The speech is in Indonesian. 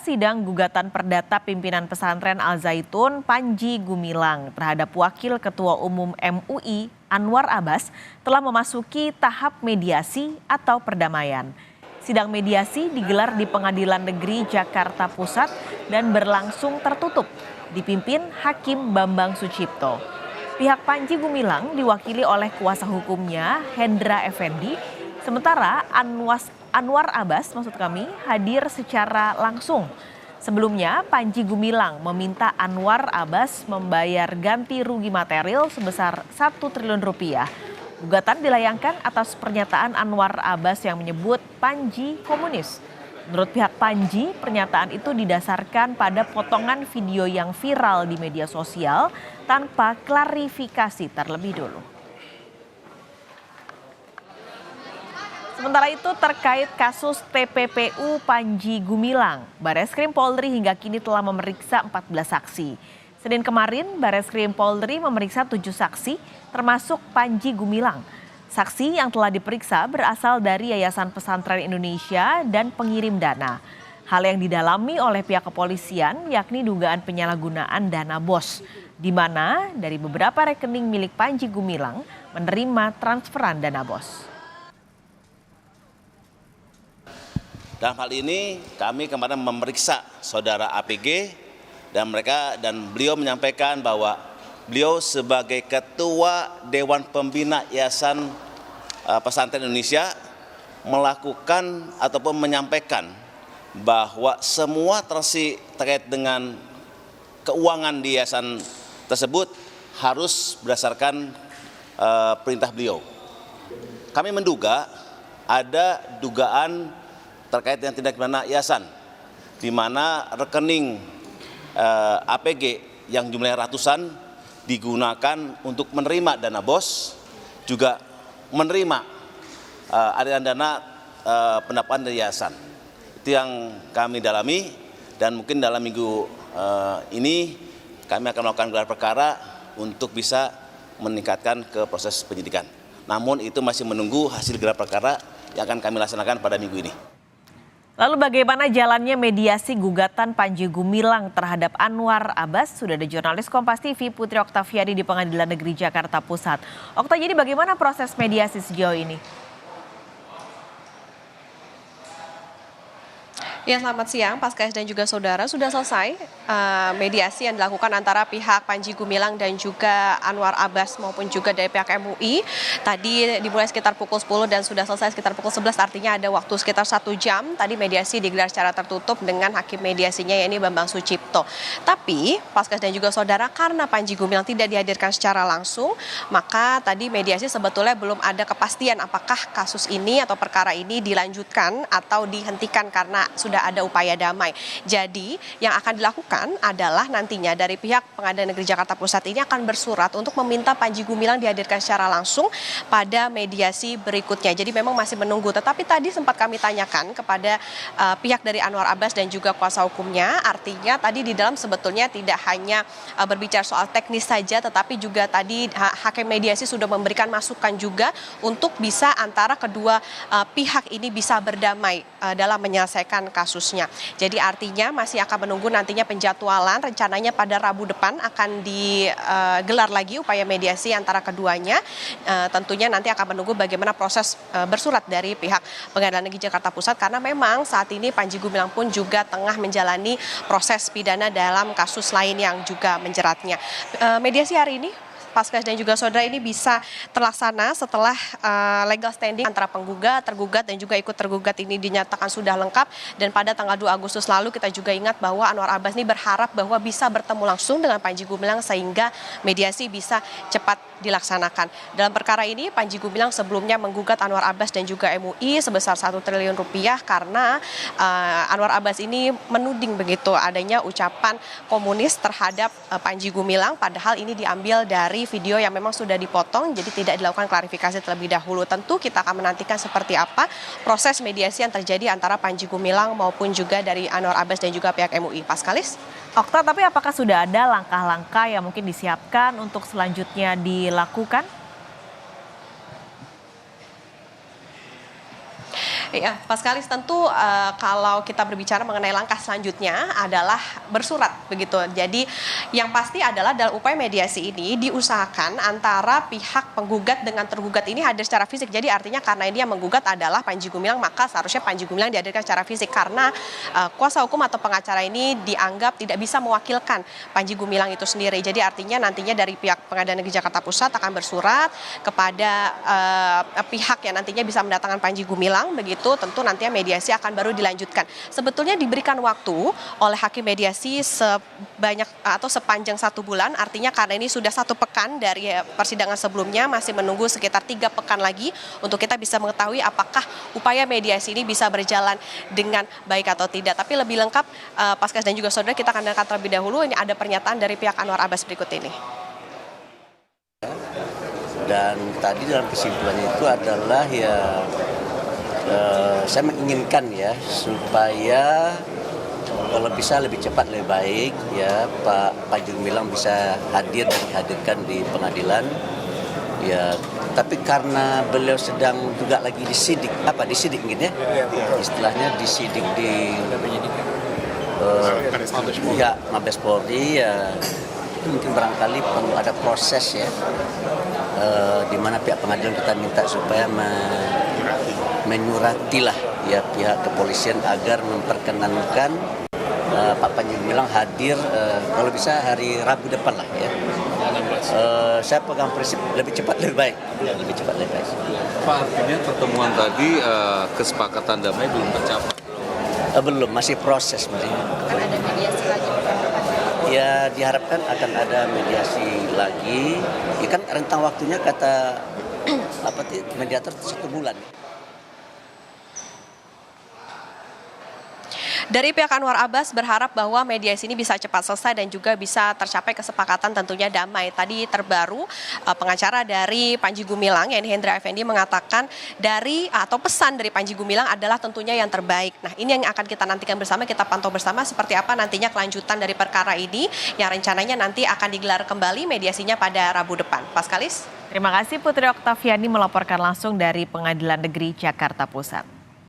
sidang gugatan perdata pimpinan pesantren Al Zaitun Panji Gumilang terhadap Wakil Ketua Umum MUI Anwar Abbas telah memasuki tahap mediasi atau perdamaian. Sidang mediasi digelar di Pengadilan Negeri Jakarta Pusat dan berlangsung tertutup, dipimpin Hakim Bambang Sucipto. Pihak Panji Gumilang diwakili oleh kuasa hukumnya Hendra Effendi, sementara Anwar Abbas hadir secara langsung. Sebelumnya Panji Gumilang meminta Anwar Abbas membayar ganti rugi material sebesar 1 triliun rupiah. Gugatan dilayangkan atas pernyataan Anwar Abbas yang menyebut Panji komunis. Menurut pihak Panji, pernyataan itu didasarkan pada potongan video yang viral di media sosial tanpa klarifikasi terlebih dulu. Sementara itu terkait kasus TPPU Panji Gumilang, Bareskrim Polri hingga kini telah memeriksa 14 saksi. Senin kemarin Bareskrim Polri memeriksa 7 saksi termasuk Panji Gumilang. Saksi yang telah diperiksa berasal dari Yayasan Pesantren Indonesia dan pengirim dana. Hal yang didalami oleh pihak kepolisian yakni dugaan penyalahgunaan dana BOS, di mana dari beberapa rekening milik Panji Gumilang menerima transferan dana BOS. Dalam hal ini kami kemarin memeriksa saudara APG dan beliau menyampaikan bahwa beliau sebagai Ketua Dewan Pembina Yayasan Pesantren Indonesia melakukan ataupun menyampaikan bahwa semua transaksi terkait dengan keuangan di yayasan tersebut harus berdasarkan perintah beliau. Kami menduga ada dugaan terkait dengan tindak pidana yayasan, di mana rekening APG yang jumlahnya ratusan digunakan untuk menerima dana BOS, juga menerima aliran dana pendapatan dari yayasan. Itu yang kami dalami, dan mungkin dalam minggu ini kami akan melakukan gelar perkara untuk bisa meningkatkan ke proses penyidikan. Namun itu masih menunggu hasil gelar perkara yang akan kami laksanakan pada minggu ini. Lalu bagaimana jalannya mediasi gugatan Panji Gumilang terhadap Anwar Abbas? Sudah ada jurnalis Kompas TV Putri Oktaviani di Pengadilan Negeri Jakarta Pusat. Okta, jadi bagaimana proses mediasi sejauh ini? Ya, selamat siang, Paskas dan juga saudara. Sudah selesai mediasi yang dilakukan antara pihak Panji Gumilang dan juga Anwar Abbas maupun juga dari pihak MUI. Tadi dimulai sekitar pukul 10 dan sudah selesai sekitar pukul 11, artinya ada waktu sekitar 1 jam. Tadi mediasi digelar secara tertutup dengan hakim mediasinya, yakni Bambang Sucipto. Tapi, Paskas dan juga saudara, karena Panji Gumilang tidak dihadirkan secara langsung, maka tadi mediasi sebetulnya belum ada kepastian apakah kasus ini atau perkara ini dilanjutkan atau dihentikan karena sudah ada upaya damai. Jadi yang akan dilakukan adalah nantinya dari pihak Pengadilan Negeri Jakarta Pusat ini akan bersurat untuk meminta Panji Gumilang dihadirkan secara langsung pada mediasi berikutnya. Jadi memang masih menunggu. Tetapi tadi sempat kami tanyakan kepada pihak dari Anwar Abbas dan juga kuasa hukumnya. Artinya tadi di dalam sebetulnya tidak hanya berbicara soal teknis saja, tetapi juga tadi hakim mediasi sudah memberikan masukan juga untuk bisa antara kedua pihak ini bisa berdamai dalam menyelesaikan kasusnya. Jadi artinya masih akan menunggu nantinya penjadwalan, rencananya pada Rabu depan akan digelar lagi upaya mediasi antara keduanya. Tentunya nanti akan menunggu bagaimana proses bersurat dari pihak Pengadilan Negeri Jakarta Pusat, karena memang saat ini Panji Gumilang pun juga tengah menjalani proses pidana dalam kasus lain yang juga menjeratnya. Mediasi hari ini, Paskas dan juga saudara, ini bisa terlaksana setelah legal standing antara penggugat, tergugat dan juga ikut tergugat ini dinyatakan sudah lengkap. Dan pada tanggal 2 Agustus lalu kita juga ingat bahwa Anwar Abbas ini berharap bahwa bisa bertemu langsung dengan Panji Gumilang sehingga mediasi bisa cepat dilaksanakan. Dalam perkara ini Panji Gumilang sebelumnya menggugat Anwar Abbas dan juga MUI sebesar 1 triliun rupiah karena Anwar Abbas ini menuding begitu adanya ucapan komunis terhadap Panji Gumilang, padahal ini diambil dari video yang memang sudah dipotong, jadi tidak dilakukan klarifikasi terlebih dahulu. Tentu kita akan menantikan seperti apa proses mediasi yang terjadi antara Panji Gumilang maupun juga dari Anwar Abbas dan juga pihak MUI. Paskalis? Okta, tapi apakah sudah ada langkah-langkah yang mungkin disiapkan untuk selanjutnya dilakukan? Ya, Pak Skalis, tentu kalau kita berbicara mengenai langkah selanjutnya adalah bersurat begitu. Jadi yang pasti adalah dalam upaya mediasi ini diusahakan antara pihak penggugat dengan tergugat ini hadir secara fisik. Jadi artinya karena ini yang menggugat adalah Panji Gumilang, maka seharusnya Panji Gumilang dihadirkan secara fisik karena kuasa hukum atau pengacara ini dianggap tidak bisa mewakilkan Panji Gumilang itu sendiri. Jadi artinya nantinya dari pihak Pengadilan Negeri Jakarta Pusat akan bersurat kepada pihak yang nantinya bisa mendatangkan Panji Gumilang begitu. Tentu nantinya mediasi akan baru dilanjutkan. Sebetulnya diberikan waktu oleh hakim mediasi sebanyak atau sepanjang 1 bulan, artinya karena ini sudah 1 pekan dari persidangan sebelumnya, masih menunggu sekitar 3 pekan lagi untuk kita bisa mengetahui apakah upaya mediasi ini bisa berjalan dengan baik atau tidak. Tapi lebih lengkap, Paskas dan juga saudara, kita akan dengarkan terlebih dahulu. Ini ada pernyataan dari pihak Anwar Abbas berikut ini. Dan tadi dalam kesimpulannya itu adalah ya saya menginginkan ya supaya kalau bisa lebih cepat lebih baik ya Pak Panji Gumilang bisa hadir dan dihadirkan di pengadilan ya, tapi karena beliau sedang juga lagi disidik mungkin ya istilahnya disidik di ya Mabes Polri ya, itu mungkin barangkali perlu ada proses ya di mana pihak pengadilan kita minta supaya menyuratilah ya pihak kepolisian agar memperkenankan Pak Panji Gumilang hadir kalau bisa hari Rabu depan lah ya. Saya pegang prinsip lebih cepat lebih baik. Lebih cepat lebih baik. Pak, artinya pertemuan tadi kesepakatan damai belum tercapai? Belum, masih proses masih. Akan ada mediasi lagi? Ya diharapkan akan ada mediasi lagi. Ya kan rentang waktunya kata mediator 1 bulan. Dari pihak Anwar Abbas berharap bahwa mediasi ini bisa cepat selesai dan juga bisa tercapai kesepakatan tentunya damai. Tadi terbaru pengacara dari Panji Gumilang, yakni Hendra Effendi, mengatakan pesan dari Panji Gumilang adalah tentunya yang terbaik. Nah, ini yang akan kita nantikan bersama, kita pantau bersama seperti apa nantinya kelanjutan dari perkara ini yang rencananya nanti akan digelar kembali mediasinya pada Rabu depan. Pak Skalis. Terima kasih Putri Oktaviani melaporkan langsung dari Pengadilan Negeri Jakarta Pusat.